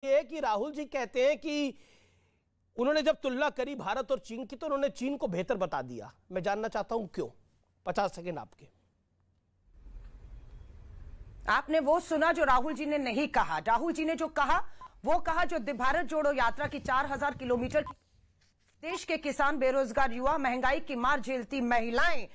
ये कि राहुल जी कहते हैं कि उन्होंने जब तुलना करी भारत और चीन की तो उन्होंने चीन को बेहतर बता दिया। मैं जानना चाहता हूं क्यों। 50 सेकंड आपके। आपने वो सुना जो राहुल जी ने नहीं कहा। राहुल जी ने जो कहा वो कहा जो भारत जोड़ो यात्रा की 4000 किलोमीटर देश के किसान, बेरोजगार युवा, महंगाई की मार झेलती महिलाएं,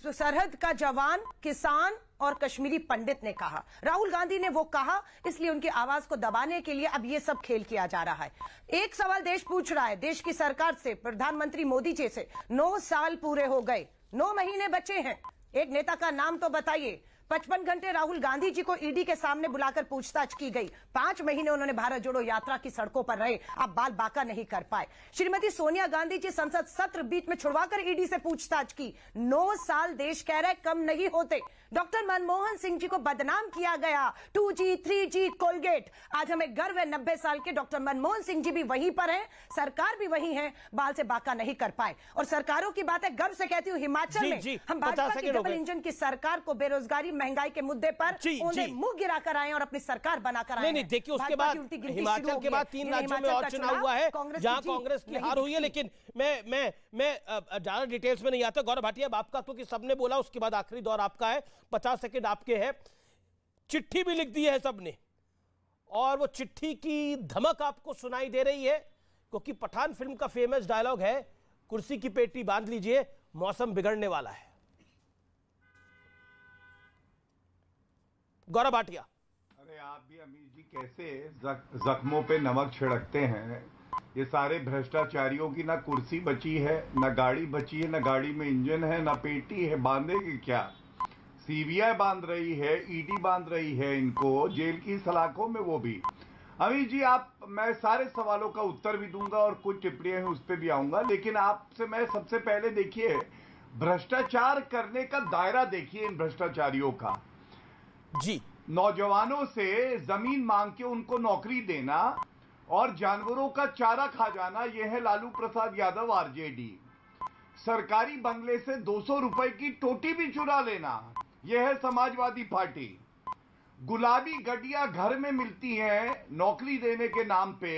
सरहद का जवान, किसान और कश्मीरी पंडित ने कहा। राहुल गांधी ने वो कहा, इसलिए उनकी आवाज को दबाने के लिए अब ये सब खेल किया जा रहा है। एक सवाल देश पूछ रहा है, देश की सरकार से, प्रधानमंत्री मोदी जी से। 9 साल पूरे हो गए, 9 महीने बचे हैं। एक नेता का नाम तो बताइए। 55 घंटे राहुल गांधी जी को ईडी के सामने बुलाकर पूछताछ की गई। 5 महीने उन्होंने भारत जोड़ो यात्रा की सड़कों पर रहे, अब बाल बाका नहीं कर पाए। श्रीमती सोनिया गांधी जी संसद सत्र बीच में छुड़वाकर ईडी से पूछताछ की। 9 साल देश कह रहे कम नहीं होते। डॉक्टर मनमोहन सिंह जी को बदनाम किया गया, 2G 3G कोलगेट। आज हमें गर्व है 90 साल के डॉक्टर मनमोहन सिंह जी भी वहीं पर हैं, सरकार भी वहीं है, बाल से बाका नहीं कर पाए। और सरकारों की बात है, गर्व से कहती हूँ हिमाचल में हम भाजपा की डबल इंजन की सरकार को बेरोजगारी, महंगाई के मुद्दे पर उन्हें मुंह गिरा कर आए और अपनी सरकार बनाकर आए। नहीं, देखिए उसके बाद हिमाचल के बाद 3 राज्यों में और चुनाव हुआ है जहां कांग्रेस की हार हुई है। लेकिन मैं ज्यादा डिटेल्स में नहीं आता। गौरव भाटिया आपका, क्योंकि सबने बोला, उसके बाद आखिरी दौर आपका है। 50 सेकंड आपके हैं। चिट्ठी भी लिख दी है सबने और वो चिट्ठी की धमक आपको सुनाई दे रही है, क्योंकि पठान फिल्म का फेमस डायलॉग है, कुर्सी की पेटी बांध लीजिए, मौसम बिगड़ने वाला है। गौरव भाटिया। अरे आप भी अमीर जी कैसे जख्मों पे नमक छिड़कते हैं। ये सारे भ्रष्टाचारियों की ना कुर्सी बची है, ना गाड़ी बची है, ना गाड़ी में इंजन है, ना पेटी है। बांधेगी क्या? सीबीआई बांध रही है, ईडी बांध रही है इनको जेल की सलाखों में, वो भी। अमीर जी मैं सारे सवालों का उत्तर भी दूंगा और कुछ टिप्पणियां हैं उस पर भी आऊंगा, लेकिन आपसे मैं सबसे पहले, देखिए भ्रष्टाचार करने का दायरा देखिए इन भ्रष्टाचारियों का जी। नौजवानों से जमीन मांग के उनको नौकरी देना और जानवरों का चारा खा जाना, यह है लालू प्रसाद यादव आरजेडी। सरकारी बंगले से 200 रुपए की टोटी भी चुरा लेना, यह है समाजवादी पार्टी। गुलाबी गड्डियां घर में मिलती हैं नौकरी देने के नाम पे,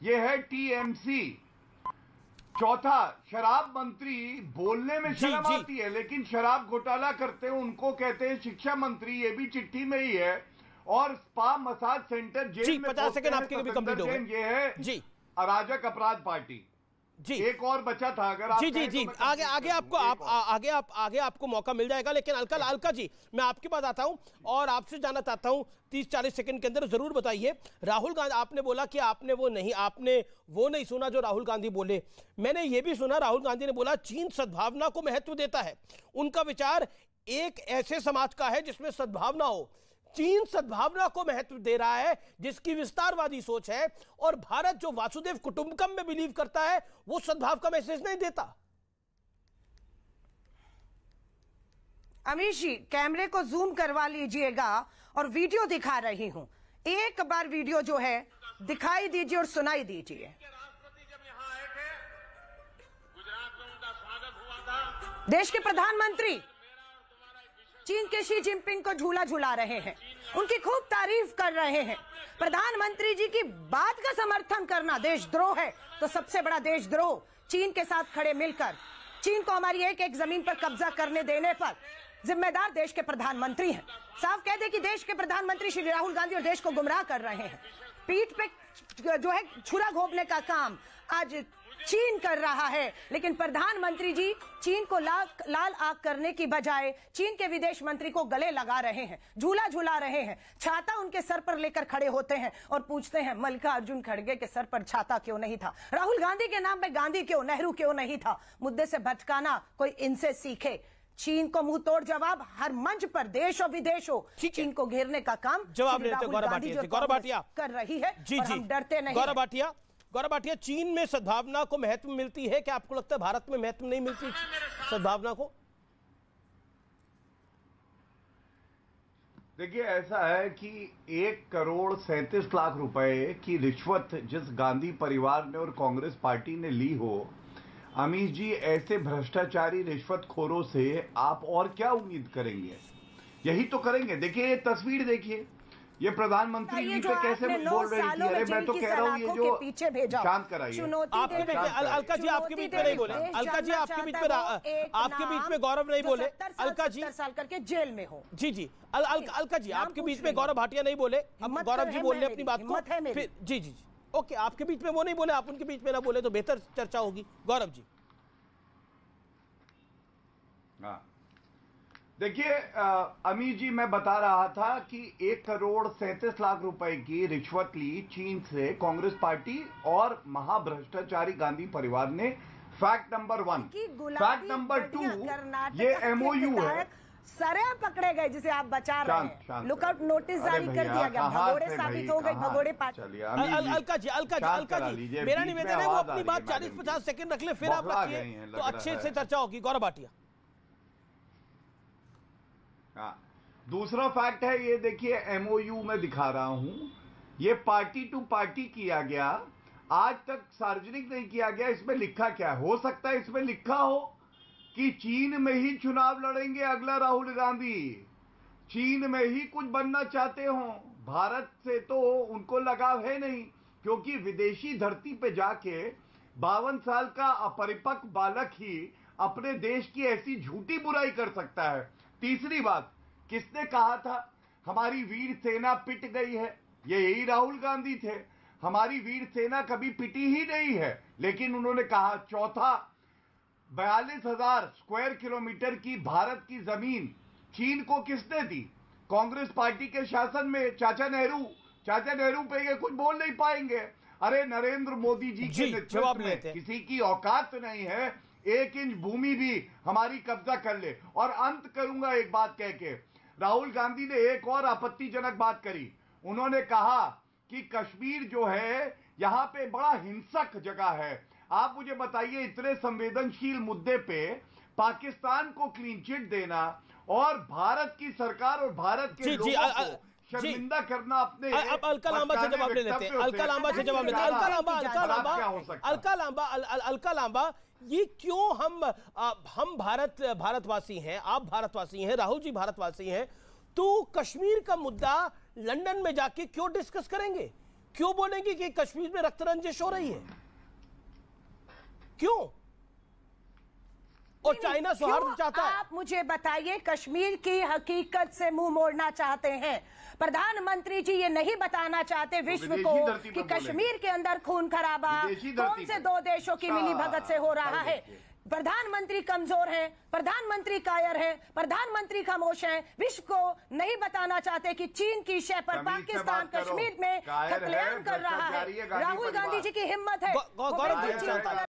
यह है टीएमसी। चौथा, शराब मंत्री, बोलने में शर्म आती है लेकिन शराब घोटाला करते हैं उनको कहते हैं शिक्षा मंत्री, ये भी चिट्ठी में ही है। और स्पा मसाज सेंटर जेल में 50 सेकंड आपके भी कंप्लीट हो गए। ये है जी अराजक अपराध पार्टी जी। एक और बचा था, अगर आप जी आगे आपको मौका मिल जाएगा। लेकिन अलका जी, मैं आपके पास आता हूं और आपसे जानना चाहता हूं, 30-40 सेकंड के अंदर जरूर बताइए। राहुल गांधी, आपने बोला कि आपने वो नहीं सुना जो राहुल गांधी बोले। मैंने ये भी सुना राहुल गांधी ने बोला चीन सद्भावना को महत्व देता है। उनका विचार एक ऐसे समाज का है जिसमें सद्भावना हो। चीन सद्भावना को महत्व दे रहा है, जिसकी विस्तारवादी सोच है, और भारत जो वासुदेव कुटुंबकम में बिलीव करता है, वो सद्भाव का मैसेज नहीं देता। अमीश जी, कैमरे को जूम करवा लीजिएगा और वीडियो दिखा रही हूं। एक बार वीडियो जो है दिखाई दीजिए और सुनाई दीजिए। राष्ट्रपति जब यहाँ आए थे, गुजरात में उनका स्वागत हुआ था। देश के प्रधानमंत्री चीन के शी जिनपिंग को झूला झूला रहे हैं, उनकी खूब तारीफ कर रहे हैं। प्रधानमंत्री जी की बात का समर्थन करना देशद्रोह है, तो सबसे बड़ा देशद्रोह चीन के साथ खड़े मिलकर चीन को हमारी एक एक जमीन पर कब्जा करने देने पर जिम्मेदार देश के प्रधानमंत्री हैं। साफ कह दे कि देश के प्रधानमंत्री श्री राहुल गांधी और देश को गुमराह कर रहे हैं। पीठ पे जो है छुरा घोंपने का काम आज चीन कर रहा है, लेकिन प्रधानमंत्री जी चीन को लाल आग करने की बजाय चीन के विदेश मंत्री को गले लगा रहे हैं, झूला झूला रहे हैं, छाता उनके सर पर लेकर खड़े होते हैं और पूछते हैं मल्लिकार्जुन खड़गे के सर पर छाता क्यों नहीं था, राहुल गांधी के नाम पे गांधी क्यों, नेहरू क्यों नहीं था। मुद्दे से भटकाना कोई इनसे सीखे। चीन को मुंह तोड़ जवाब हर मंच पर, देश और विदेश हो, चीन को घेरने का काम जवाब गौरव भाटिया कर रही है। जी, हम डरते नहीं। गौरव भाटिया, चीन में सद्भावना को महत्व मिलती है, क्या आपको लगता है भारत में महत्व नहीं मिलती सद्भावना को? देखिए, ऐसा है कि 1,37,00,000 रुपए की रिश्वत जिस गांधी परिवार ने और कांग्रेस पार्टी ने ली हो, अमीश जी, ऐसे भ्रष्टाचारी रिश्वतखोरों से आप और क्या उम्मीद करेंगे? यही तो करेंगे। देखिए ये तस्वीर देखिए, ये प्रधानमंत्री जी पे कैसे बोल रही थी? अरे मैं तो कह रहा हूँ ये जो पीछे भेजा, शांत कराइए। आपके बीच में अलका जी आपके बीच में नहीं बोले, अलका जी आपके बीच में गौरव नहीं बोले, अलका जी 70 साल करके जेल में हो। जी जी अलका जी आपके बीच में गौरव भाटिया नहीं बोले, अब गौरव जी बोल रहे अपनी बात को फिर। जी जी ओके, आपके बीच में वो नहीं बोले, आप उनके बीच में ना बोले तो बेहतर चर्चा होगी। गौरव जी हाँ देखिए अमीर जी, मैं बता रहा था कि 1,37,00,000 रुपए की रिश्वत ली चीन से कांग्रेस पार्टी और महाभ्रष्टाचारी गांधी परिवार ने। Fact number 1। फैक्ट नंबर 2, ये MOU है। सरे पकड़े गए जिसे आप बचा रहे हैं, लुकआउट नोटिस जारी कर दिया गया, भगोड़े साबित हो गई, भगोड़े पार्टी। अलका जी मेरा निवेदन है वो अपनी बात 40-50 सेकंड रख ले, फिर आप रखिए तो अच्छे से चर्चा होगी। गौरव भाटिया दूसरा फैक्ट है, ये देखिए MOU में दिखा रहा हूं, ये पार्टी टू पार्टी किया गया, आज तक सार्वजनिक नहीं किया गया। इसमें लिखा क्या है? हो सकता है इसमें लिखा हो कि चीन में ही चुनाव लड़ेंगे अगला राहुल गांधी, चीन में ही कुछ बनना चाहते हो। भारत से तो उनको लगाव है नहीं, क्योंकि विदेशी धरती पे जाके 52 साल का अपरिपक्व बालक ही अपने देश की ऐसी झूठी बुराई कर सकता है। तीसरी बात, किसने कहा था हमारी वीर सेना पिट गई है? ये यही राहुल गांधी थे। हमारी वीर सेना कभी पिटी ही नहीं है, लेकिन उन्होंने कहा। चौथा, 42,000 स्क्वायर किलोमीटर की भारत की जमीन चीन को किसने दी? कांग्रेस पार्टी के शासन में चाचा नेहरू पे ये कुछ बोल नहीं पाएंगे। अरे नरेंद्र मोदी जी के नेतृत्व में किसी की औकात नहीं है 1 इंच भूमि भी हमारी कब्जा कर ले। और अंत करूंगा एक बात कह के, राहुल गांधी ने एक और आपत्तिजनक बात करी। उन्होंने कहा कि कश्मीर जो है यहां पे बड़ा हिंसक जगह है। आप मुझे बताइए, इतने संवेदनशील मुद्दे पे पाकिस्तान को क्लीन चिट देना और भारत की सरकार और भारत के लोगों को शर्मिंदा करना अपने। अब अलका लांबा से जवाब ले लेते हैं, अलका लांबा से जवाब लेते हैं। अलका लांबा, ये क्यों हम भारतवासी हैं, आप भारतवासी हैं, राहुल जी भारतवासी हैं, तो कश्मीर का मुद्दा लंदन में जाके क्यों डिस्कस करेंगे? क्यों बोलेंगे कि कश्मीर में रक्त रंजिश हो रही है? क्यों? और चाइना सौहार्द चाहता है। आप मुझे बताइए, कश्मीर की हकीकत से मुंह मोड़ना चाहते हैं प्रधानमंत्री जी, ये नहीं बताना चाहते विश्व को कि कश्मीर के अंदर खून खराबा कौन से 2 देशों की मिली भगत से हो रहा है। प्रधानमंत्री कमजोर हैं, प्रधानमंत्री कायर हैं, प्रधानमंत्री खामोश हैं, विश्व को नहीं बताना चाहते कि चीन की शय पर पाकिस्तान कश्मीर में कत्लेआम कर रहा है। राहुल गांधी जी की हिम्मत है।